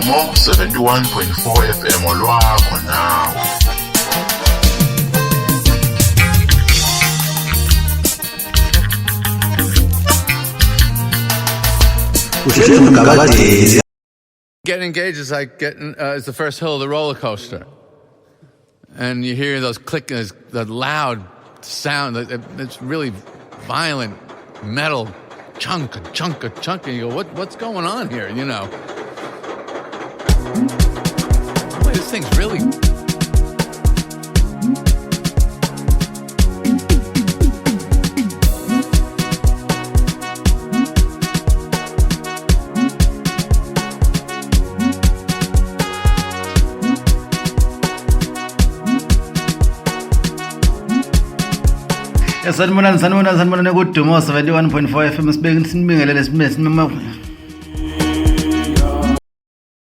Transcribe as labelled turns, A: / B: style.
A: UDUMO71.4FM olwakho nawe.
B: Getting engaged is like is the first hill of the roller coaster, and you hear those clicking, the loud sound. It's really violent metal, chunk, and you go, what's going on here? You know, boy, this thing's really.
C: Sanibonani ku UDUMO71.4FM sibingelele